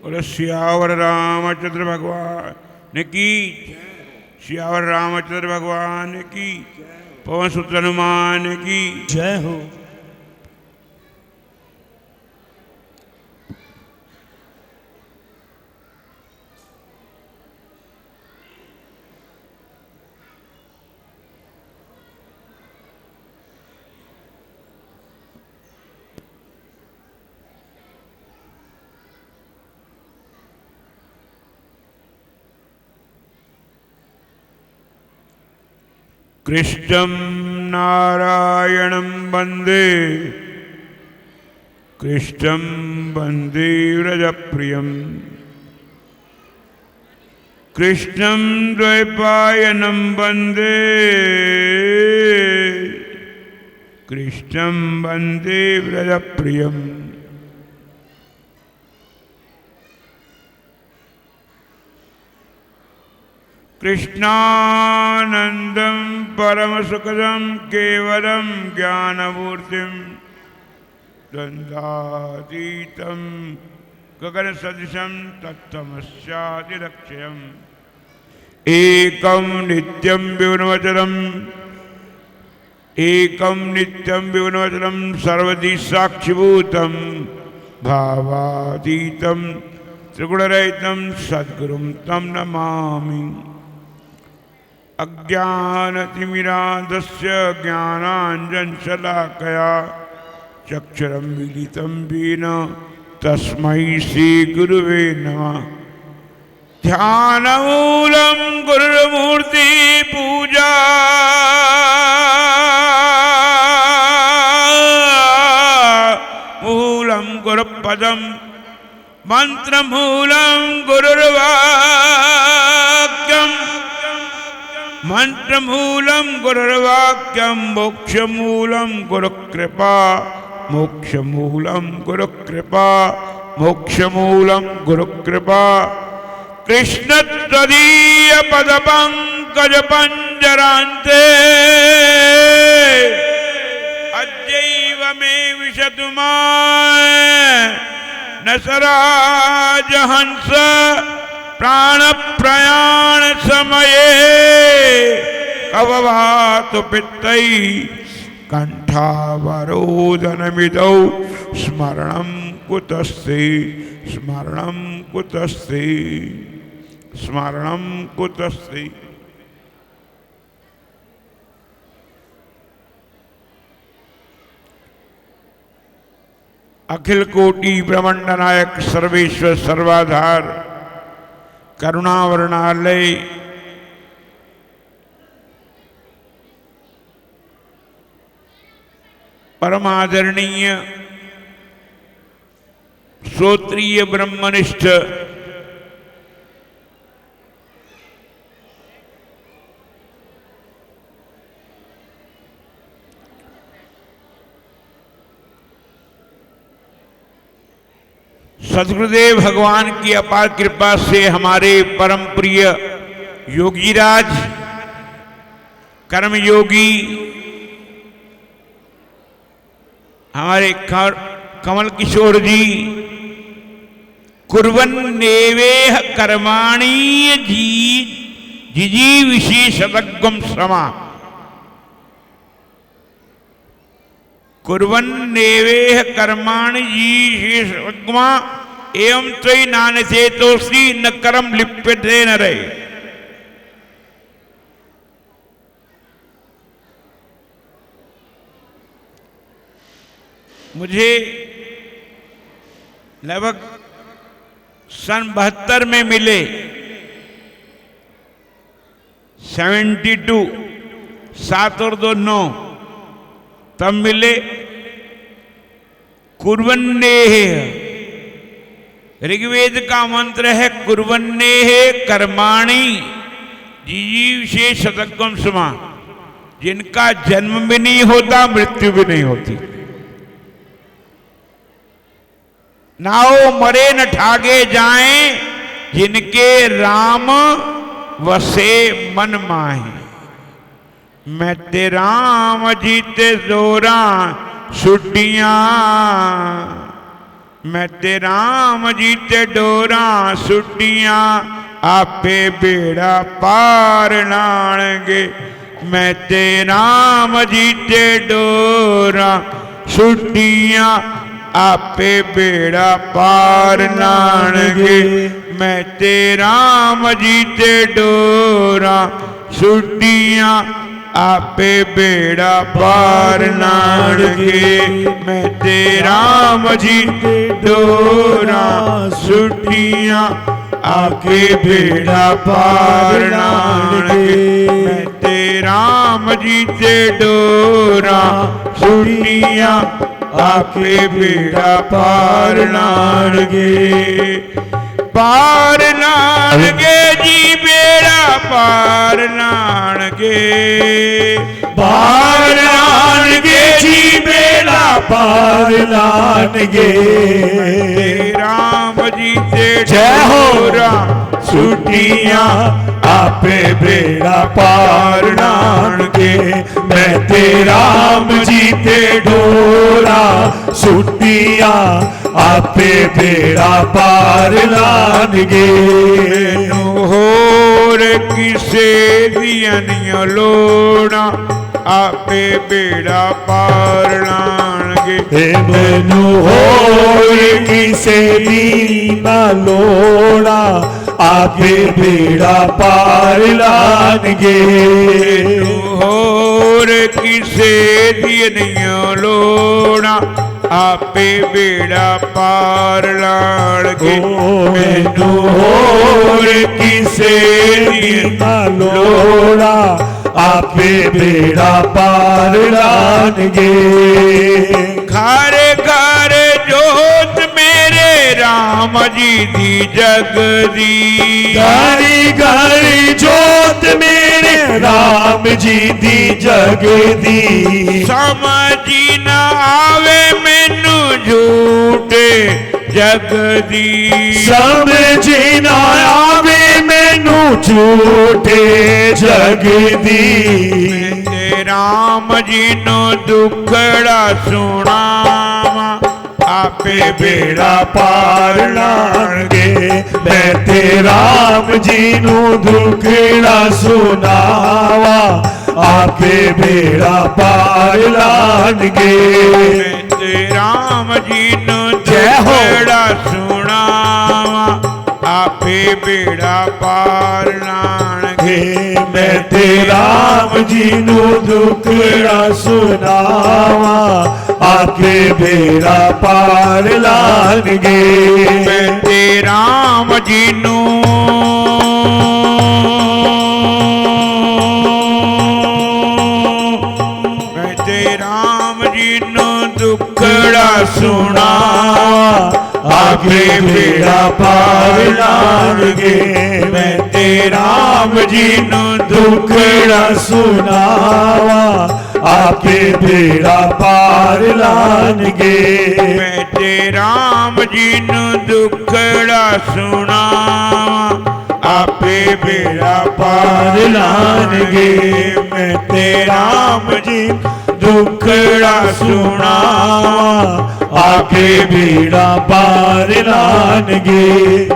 बोलो सियावर रामचंद्र भगवान की, सियावर रामचंद्र भगवान की, पवन सुत हनुमान की जय हो। कृष्णं नारायणं वन्दे, कृष्णं वन्दे व्रजप्रियं, कृष्णं द्वैपायनं वन्दे, कृष्णं वन्दे व्रजप्रियम्। कृष्णानन्दं परमसुखदं केवलं ज्ञानमूर्तिं द्वन्द्वातीतं गगनसदृशं तत्त्वमस्यादिलक्ष्यम् एकं नित्यं विघ्नवचनं, एकं नित्यं विघ्नवचनं सर्वदि साक्षिभूतं भावातीतं त्रिगुणरहितं सद्गुरुं तं नमामि। अज्ञानतिमिरान्धस्य ज्ञानाञ्जनशलाकया चक्षुरुन्मीलितं येन तस्मै श्रीगुरुवे नमः। ध्यानमूलं गुरुमूर्ति पूजा, मूलं गुरुपदं मंत्रमूलं गुरुर्वाक्यम्, मंत्रमूलं गुरुर्वाक्यं मोक्षमूलं गुरुकृपा, मोक्षमूलं गुरुकृपा, मोक्षमूलं गुरुकृपा। कृष्णत्वदीय पदपङ्कज पंजरान्ते अद्यैव मे विशतु मां नसराजहंस प्राण प्रयाण समये कववातु पित्तै कंठावरोदनमिदौ स्मरणं कुतस्ते, स्मरणं कुतस्ते, स्मरणं कुतस्ते। अखिल कोटि ब्रह्मांड नायक सर्वेश्वर सर्वाधार करुणावर्णालय परमादरणीय श्रोत्रिय ब्रह्मनिष्ठ सद्गुरुदेव भगवान की अपार कृपा से हमारे परम प्रिय योगीराज कर्मयोगी हमारे कमल किशोर जी कुर्वन्नेवेह कर्माणि जिजी विशेषतज्ञं समा, कुर्वन्नेवेह कर्माणि विशेषतज्ञा एवं त्वयि नान्यसेतोऽसि न कर्म लिप्यते नरे। मुझे लगभग सन 72 में मिले, 72, 7 और 2 9, तब मिले। कुर्वन्नेह ऋग्वेद का मंत्र है, कुर्वन्नेह कर्माणि जिजीविषेशतज्ञं समा, जिनका जन्म भी नहीं होता मृत्यु भी नहीं होती, नाओ मरे न ठागे जाएं, जिनके राम वसे मन माही। मैं ते राम जीते जोरा छुट्टियां, मैं ते राम जी ते डोरा सुटियां आपे बेड़ा पार लाणगे। मैं ते राम जी ते डोरा सुटियां आपे बेड़ा पार लाणगे। मैं ते राम जी ते डोरा सुटियां आपे बेड़ा पार लाणगे। मैं ते राम जी ते डोरा सुटियां आके बेड़ा पार लाणगे। मैं ते राम जी ते डोरा सुटियां आके बेड़ा पार लाणगे। पार लाणगे जी बेड़ा पार लाणगे। पार लाणगे जी बेड़ा पार लाणगे। राम जी ते जय हो डोरा सुटियां आपे बेड़ा पार लाणगे। मैं ते राम जी ते डोरा सुटियां आपे बेड़ा पार लाणगे। होर किसे दियां नियां लोड़ा आपे बेड़ा पार लाणगे। मैनू होर किसे दी ना लोड़ा आपे बेड़ा पार लाणगे। होर किसे दी नियां लोड़ा आपे बेड़ा पार लाणगे। मैनू होर किसे दी ना लोड़ा आपे बेड़ा पार लाणगे। घर घर जोत मेरे राम जी दी जगदी। घरी घरी जोत मेरे राम जी दी जगदी। समझी न आवे मैनू झूठे जगदी। समझी ना आवे मैनू झूठे जगदी। ते राम जी नो दुखड़ा सुनावा आपे बेड़ा पार लाणगे। मैं ते राम जी नू दुखड़ा सुनावा आपे बेड़ा पार लाणगे। ते राम जी नो जय हो दुखड़ा सुनावा आपे बेड़ा पार लाणगे। मैं ते राम जी नू दुखड़ा सुनावा आके बेड़ा पार लाणगे। मैं ते राम जी नू मैं ते राम जी नू दुखड़ा सुनावा आके बेड़ा पार लाणगे। मैं ते राम जी नू दुखड़ा सुनावा आके बेड़ा पार लाणगे। मैं ते राम जी नू दुखड़ा सुनावा आपे बेड़ा पार लाणगे। मैं ते राम जी दुखड़ा सुनावा आके बेड़ा पार लाणगे।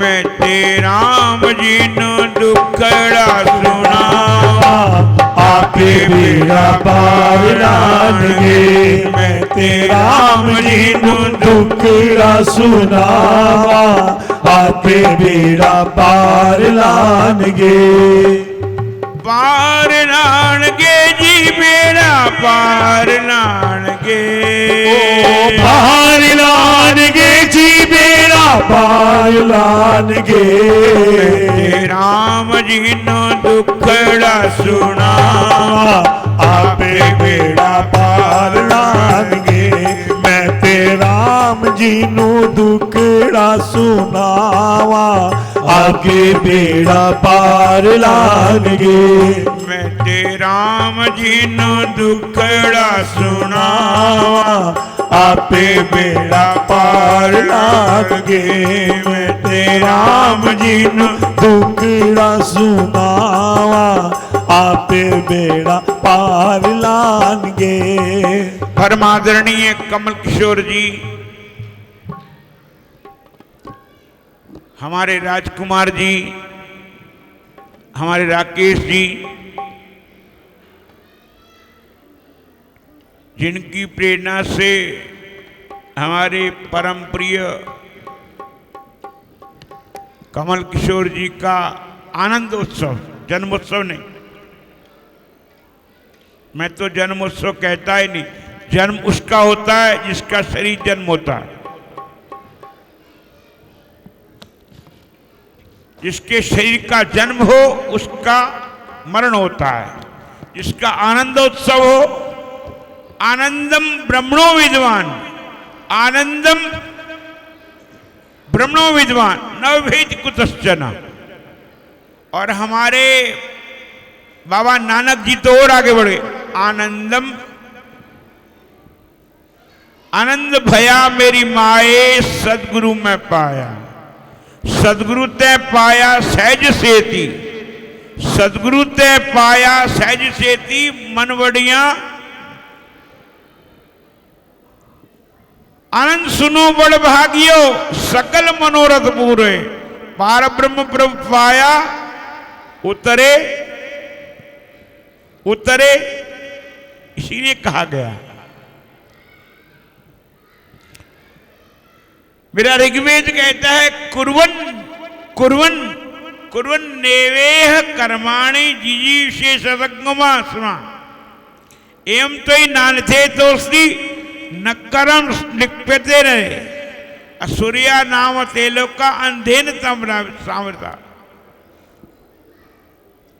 मैं ते राम जी नू दुखड़ा सुनावा आके बेड़ा पार लाणगे। मैं ते राम जी नू दुखड़ा सुनावा आके बेड़ा पार लाणगे। पार लाणगे जी बेड़ा पार लाणगे। पार लाणगे जी बेड़ा पार लाणगे। राम जी नो दुखड़ा सुनावा आपे बेड़ा पार लाणगे। मैं ते राम जी नू दुखड़ा सुनावा आगे बेड़ा पार लाणगे। मैं ते राम जी नो दुखड़ा सुनावा आपे बेड़ा पार लाणगे। मैं ते राम जी नू दुखड़ा सुनावा आपे बेड़ा पार लाणगे। परमादरणीय कमल किशोर जी हमारे राजकुमार जी, हमारे राकेश जी, जिनकी प्रेरणा से हमारे परम प्रिय कमल किशोर जी का आनंद उत्सव, जन्मोत्सव नहीं, मैं तो जन्मोत्सव कहता ही नहीं, जन्म उसका होता है जिसका शरीर जन्म होता है। जिसके शरीर का जन्म हो उसका मरण होता है। जिसका आनंदोत्सव हो, आनंदम ब्रह्मणो विद्वान, आनंदम ब्रह्मणो विद्वान नवभेद कुतश्चन। और हमारे बाबा नानक जी तो और आगे बढ़े, आनंदम आनंद भया मेरी माए सदगुरु में पाया, सदगुरु ते पाया सहज सेती, सदगुरु ते पाया सहज सेती मन बढ़िया। आनंद सुनो बड़ भागियो सकल मनोरथ पूरे, पार ब्रह्म प्रभु पाया उतरे उतरे। इसीलिए कहा गया, मेरा ऋग्वेद कहता है कुर्वन कुर्वन कुर्वन नेवेह कर्माणि जिजीविषेषज्ञमा स्मा एवं तो ही नानथे तोस्ति न कर्म लिप्यते रहे असूर्या नाम तेलो का अंधेन तम सामर्था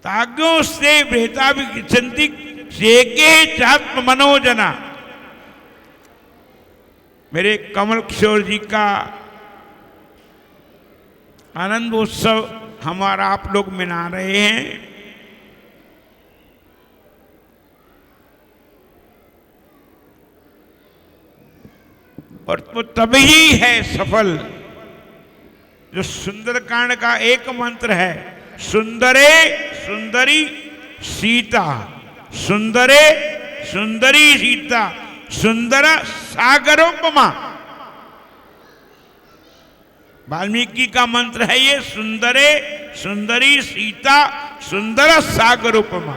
ताग्यो से बेहता भी चंती सेके चात्म मनोजना। मेरे कमल किशोर जी का आनंद उत्सव हमारा आप लोग मना रहे हैं। और तो तभी है सफल जो सुंदरकांड का एक मंत्र है, सुंदरे सुंदरी सीता, सुंदरे सुंदरी सीता, सुंदर सागरोपमा। वाल्मीकि का मंत्र है ये, सुंदरे सुंदरी सीता सुंदर सागरोपमा।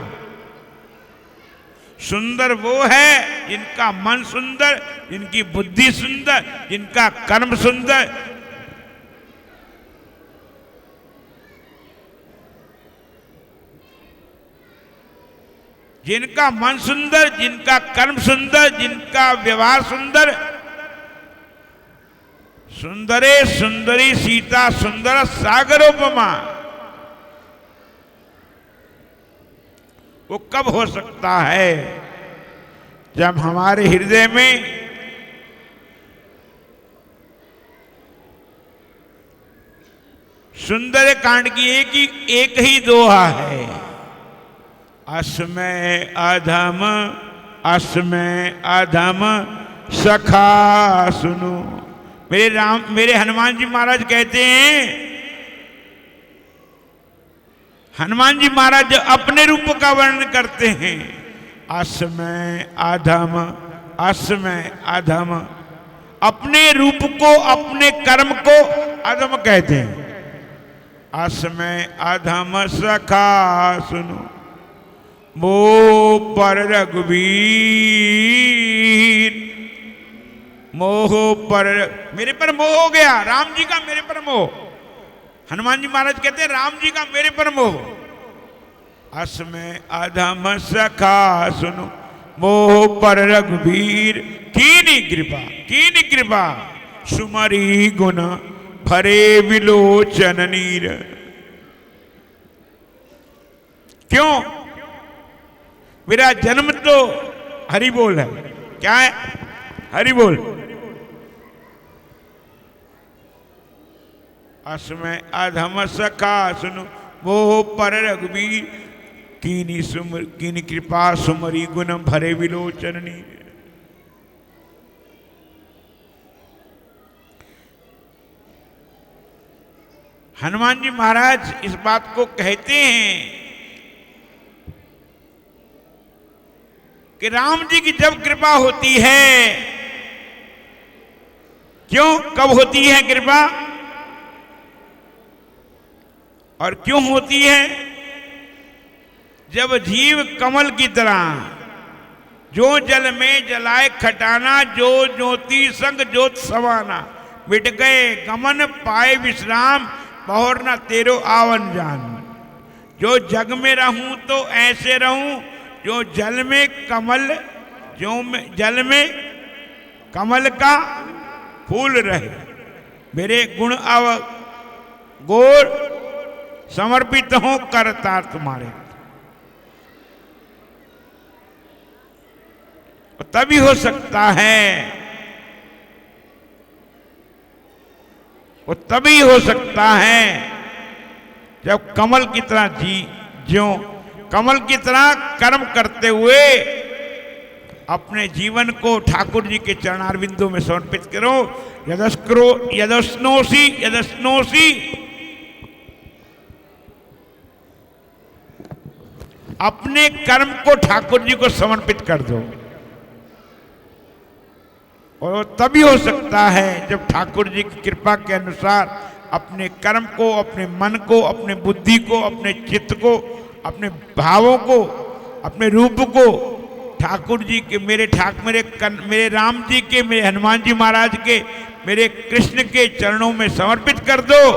सुंदर वो है जिनका मन सुंदर, जिनकी बुद्धि सुंदर, जिनका कर्म सुंदर। जिनका मन सुंदर, जिनका कर्म सुंदर, जिनका व्यवहार सुंदर। सुंदरे सुंदरी सीता सुंदर सागरोपमा। वो कब हो सकता है? जब हमारे हृदय में सुंदर कांड की एक ही दोहा है, अस्मै अधम अस्मै अधम सखा सुनो। मेरे हनुमान जी महाराज कहते हैं, हनुमान जी महाराज अपने रूप का वर्णन करते हैं, अस्मै अधम अस्मै अधम। अपने रूप को, अपने कर्म को अधम कहते हैं। अस्मै अधम सखा सुनो मोह पर रघुवीर, मोह पर मेरे पर मोह हो गया, राम जी का मेरे पर मोह। हनुमान जी महाराज कहते हैं राम जी का मेरे पर मोह। अस्मै अधम सखा सुनो मोह पर रघुवीर, कीनी कृपा सुमरी गुण भरे विलोचन नीर। क्यों? मेरा जन्म तो हरि बोल है। क्या है? हरि बोल। अस्मै अधम सखा सुनो मोह पर रघुवीर, कीनी कृपा सुमरी गुण भरे विलोचन नीर। हनुमान जी महाराज इस बात को कहते हैं कि राम जी की जब कृपा होती है, क्यों कब होती है कृपा? और क्यों होती है? जब जीव कमल की तरह जो जल में जलाए खटाना, जो ज्योति संग ज्योत समाना, मिट गए गमन पाए विश्राम, बहुर न तेरो आवन जान। जो जग में रहूं तो ऐसे रहूं, जो जल में कमल, जल में कमल का फूल रहे। मेरे गुण अवगोर समर्पित हो करता तुम्हारे। तभी हो सकता है, वो तभी हो सकता है जब कमल की तरह ज्यों कमल की तरह कर्म करते हुए अपने जीवन को ठाकुर जी के चरणारविंदों में समर्पित करो। यदस्नोसी यदस्नोसी, अपने कर्म को ठाकुर जी को समर्पित कर दो। और तभी हो सकता है जब ठाकुर जी की कृपा के अनुसार अपने कर्म को, अपने मन को, अपने बुद्धि को, अपने चित्त को, अपने भावों को, अपने रूप को ठाकुर जी के, मेरे राम जी के, मेरे हनुमान जी महाराज के, मेरे कृष्ण के चरणों में समर्पित कर दो।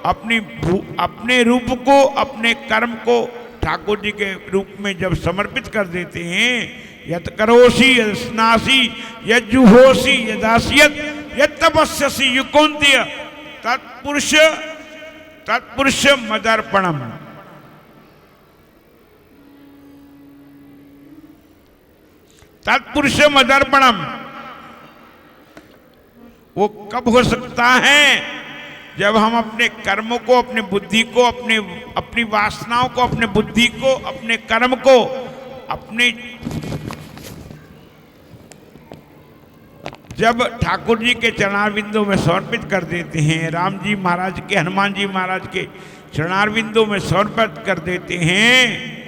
अपने रूप को, अपने कर्म को ठाकुर जी के रूप में जब समर्पित कर देते हैं, यत करोसी यद स्नासी यद जुहोसी यदासियत यद तपस्यसी युकोन्त्य तत्पुरुष मदर्पणम। तत्पुरुष मदर्पणम वो कब हो सकता है? जब हम अपने कर्मों को, अपने बुद्धि को, अपनी वासनाओं को, अपने बुद्धि को, अपने कर्म को, अपने जब ठाकुर जी के चरणारविंदों में समर्पित कर देते हैं, राम जी महाराज के, हनुमान जी महाराज के चरणारविंदों में समर्पित कर देते हैं,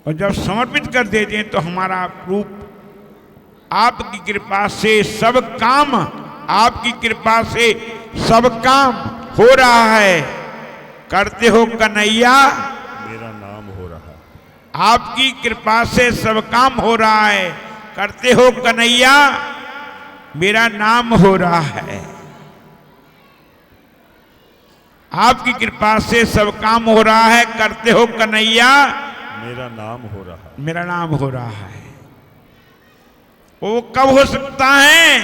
और जब समर्पित कर देते हैं तो हमारा रूप आपकी कृपा से सब काम, आपकी कृपा से सब काम हो रहा है। करते हो कन्हैया मेरा नाम हो रहा है। आपकी कृपा से सब काम हो रहा है। करते हो कन्हैया मेरा नाम हो रहा है। आपकी कृपा से सब काम हो रहा है। करते हो कन्हैया मेरा नाम हो रहा है। मेरा नाम हो रहा है। वो कब हो सकता है?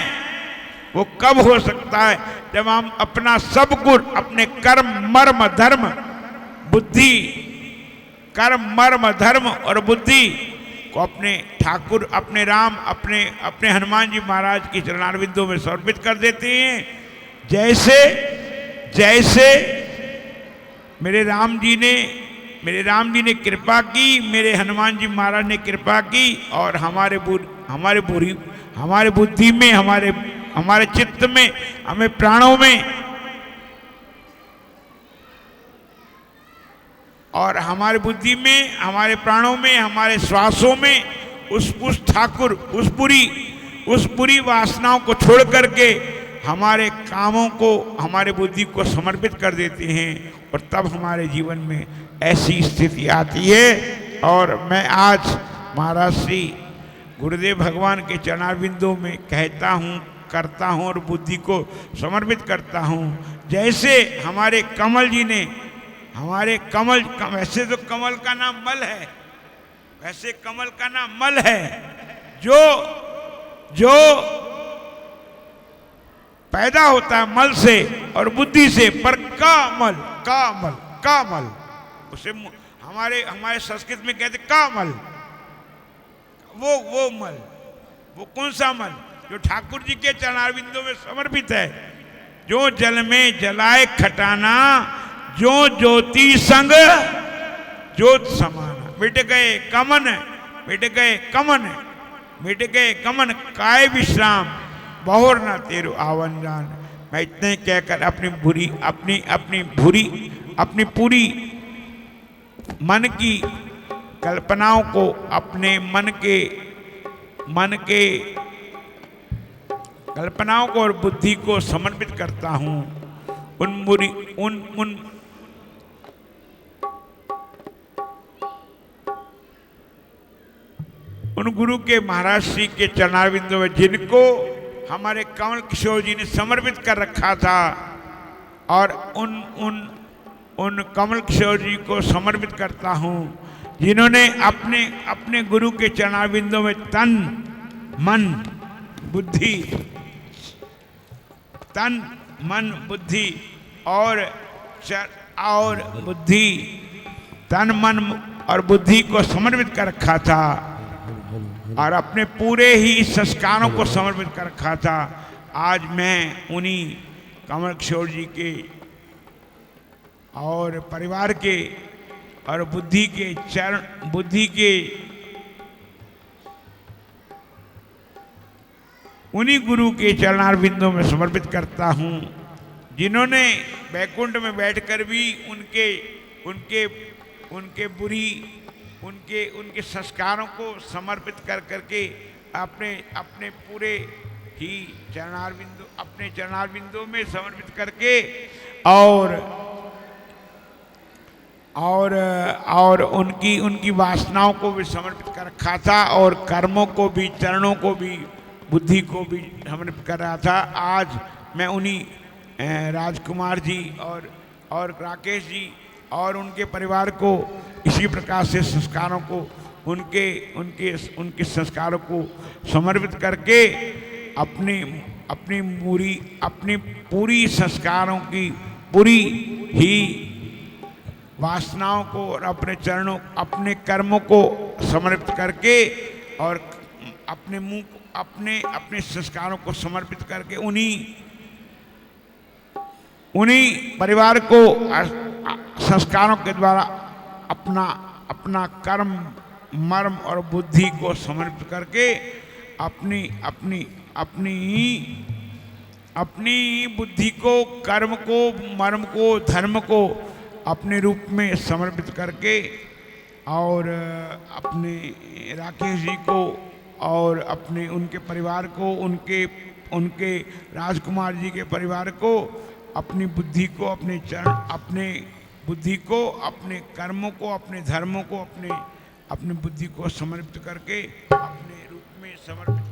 वो कब हो सकता है? जब हम अपना सब गुण, अपने कर्म मर्म धर्म बुद्धि, कर्म मर्म धर्म और बुद्धि को अपने ठाकुर, अपने राम, अपने हनुमान जी महाराज की चरणारविंदों में समर्पित कर देते हैं। जैसे जैसे मेरे राम जी ने कृपा की, मेरे हनुमान जी महाराज ने कृपा की, और हमारे बुद्धि में, हमारे चित्त में, हमें प्राणों में, और हमारे बुद्धि में, हमारे प्राणों में, हमारे श्वासों में उस ठाकुर उस बुरी वासनाओं को छोड़ करके हमारे कामों को, हमारे बुद्धि को समर्पित कर देते हैं, और तब हमारे जीवन में ऐसी स्थिति आती है। और मैं आज महाराज श्री गुरुदेव भगवान के चरणारविंदों में कहता हूँ, करता हूँ और बुद्धि को समर्पित करता हूँ। जैसे हमारे कमल जी ने, हमारे कमल, वैसे तो कमल का नाम मल है, वैसे कमल का नाम मल है, जो पैदा होता है मल से और बुद्धि से, पर कामल उसे हमारे संस्कृत में कहते कामल। वो मल, वो कौन सा मल? जो ठाकुर जी के चरणारविंदों में समर्पित है। जो जल में जलाए खटाना, जो ज्योति संग ज्योत समाना, मिट गए कमन काय विश्राम, बहुर न तेरो आवन जान। मैं इतने कहकर अपनी पूरी मन की कल्पनाओं को, अपने मन के कल्पनाओं को और बुद्धि को समर्पित करता हूँ। उन गुरु के महाराज श्री के चरणारविंदों में जिनको हमारे कमल किशोर जी ने समर्पित कर रखा था, और उन कमल किशोर जी को समर्पित करता हूँ जिन्होंने अपने गुरु के चरणारविंदों में तन मन बुद्धि और बुद्धि, तन मन और बुद्धि को समर्पित कर रखा था, और अपने पूरे ही संस्कारों को समर्पित कर रखा था। आज मैं उन्हीं कमल किशोर जी के और परिवार के और बुद्धि के उन्हीं गुरु के चरणारविंदों में समर्पित करता हूँ, जिन्होंने वैकुंठ में बैठकर भी उनके संस्कारों को समर्पित कर करके अपने पूरे ही चरणारविंदों में समर्पित करके और उनकी वासनाओं को भी समर्पित कर रखा था, और कर्मों को भी, चरणों को भी, बुद्धि को भी समर्पित कर रहा था। आज मैं उन्हीं राजकुमार जी और राकेश जी और उनके परिवार को इसी प्रकार से संस्कारों को उनके संस्कारों को समर्पित करके अपनी पूरी संस्कारों की पूरी ही वासनाओं को और अपने कर्मों को समर्पित करके और अपने संस्कारों को समर्पित करके उन्हीं परिवार को संस्कारों के द्वारा अपना कर्म, मर्म और बुद्धि को समर्पित करके अपनी बुद्धि को, कर्म को, मर्म को, धर्म को अपने रूप में समर्पित करके, और अपने राकेश जी को और उनके परिवार को, उनके राजकुमार जी के परिवार को, अपनी बुद्धि को, अपने बुद्धि को, अपने कर्मों को, अपने धर्मों को, अपनी बुद्धि को समर्पित करके अपने रूप में समर्पित